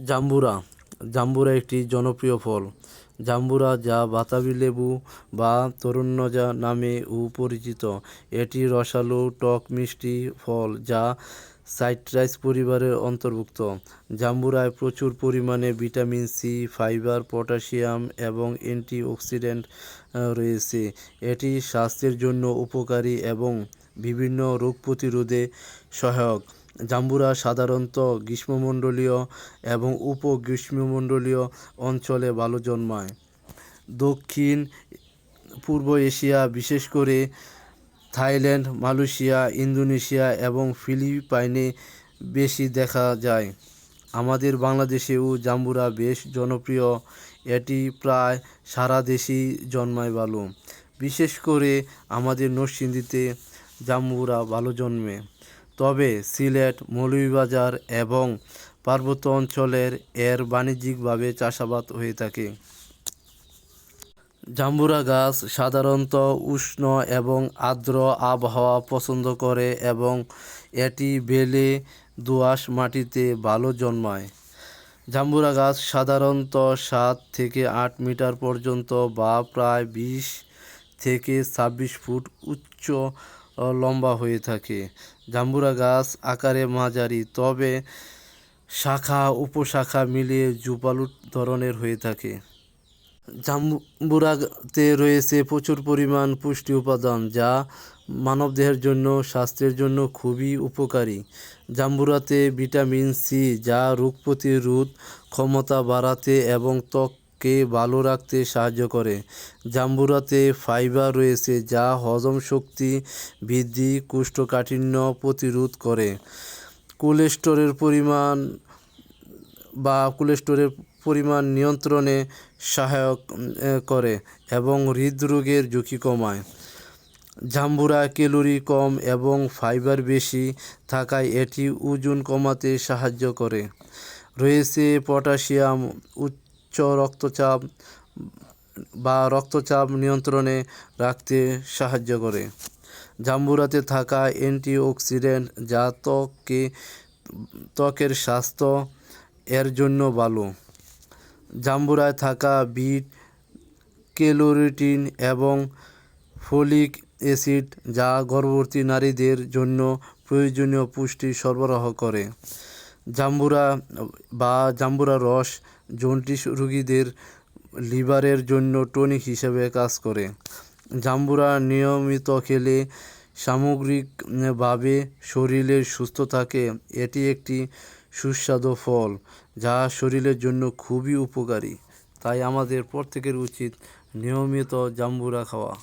জাম্বুরা জাম্বুরা একটি জনপ্রিয় ফল। জাম্বুরা, যা বাতাবি লেবু বা তরুণজা নামেও পরিচিত, এটি রসালো টক মিষ্টি ফল যা সাইট্রাস পরিবারের অন্তর্ভুক্ত। জাম্বুরায় প্রচুর পরিমাণে ভিটামিন সি, ফাইবার, পটাশিয়াম এবং অ্যান্টিঅক্সিডেন্ট রয়েছে। এটি স্বাস্থ্যের জন্য উপকারী এবং বিভিন্ন রোগ প্রতিরোধে সহায়ক। জাম্বুরা সাধারণত গ্রীষ্মমণ্ডলীয় এবং উপগ্রীষ্মমণ্ডলীয় অঞ্চলে ভালো জন্মায়। দক্ষিণ পূর্ব এশিয়া, বিশেষ করে থাইল্যান্ড, মালয়েশিয়া, ইন্দোনেশিয়া এবং ফিলিপাইনে বেশি দেখা যায়। আমাদের বাংলাদেশেও জাম্বুরা বেশ জনপ্রিয়। এটি প্রায় সারা দেশেই জন্মায় ভালো। বিশেষ করে আমাদের নরসিংদীতে জাম্বুরা ভালো জন্মে। তবে সিলেট, মৌলভীবাজার এবং পার্বত্য অঞ্চলের এর বাণিজ্যিকভাবে চাষাবাদ হয়ে থাকে। জাম্বুরা গাছ সাধারণত উষ্ণ এবং আর্দ্র আবহাওয়া পছন্দ করে এবং এটি বেলে দোআঁশ মাটিতে ভালো জন্মায়। জাম্বুরা গাছ সাধারণত 7 থেকে 8 মিটার পর্যন্ত বা প্রায় 20 থেকে 26 ফুট উচ্চ লম্বা হয়ে থাকে। জাম্বুরা গাছ আকারে মাঝারি, তবে শাখা উপশাখা মিলিয়ে ঝোপালো ধরনের হয়ে থাকে। জাম্বুরাতে রয়েছে প্রচুর পরিমাণ পুষ্টি উপাদান যা মানবদেহের জন্য স্বাস্থ্যের জন্য খুবই উপকারী। জাম্বুরাতে ভিটামিন সি, যা রোগ প্রতিরোধ ক্ষমতা বাড়াতে এবং ত্বককে ভালো রাখতে সাহায্য করে। জাম্বুরাতে ফাইবার রয়েছে যা হজম শক্তি বৃদ্ধি, কোষ্ঠকাঠিন্য প্রতিরোধ করে, কোলেস্টেরলের পরিমাণ নিয়ন্ত্রণে সহায়ক করে এবং হৃদরোগের ঝুঁকি কমায়। জাম্বুরা ক্যালোরি কম এবং ফাইবার বেশি থাকায় এটি ওজন কমাতে সাহায্য করে। রয়েছে পটাশিয়াম, উচ্চ রক্তচাপ নিয়ন্ত্রণে রাখতে সাহায্য করে। জাম্বুরাতে থাকা অ্যান্টিঅক্সিডেন্ট যা ত্বকের স্বাস্থ্য এর জন্য ভালো। জাম্বুরায় থাকা বিট, ক্যারোটিন এবং ফলিক অ্যাসিড যা গর্ভবতী নারীদের জন্য প্রয়োজনীয় পুষ্টি সরবরাহ করে। জাম্বুরা রস জন্ডিস রোগীদের লিভারের জন্য টনিক হিসেবে কাজ করে। জাম্বুরা নিয়মিত খেলে সামগ্রিকভাবে শরীর সুস্থ থাকে। এটি একটি সুস্বাদু ফল যা শরীরের জন্য খুবই উপকারী। তাই আমাদের প্রত্যেকের উচিত নিয়মিত জাম্বুরা খাওয়া।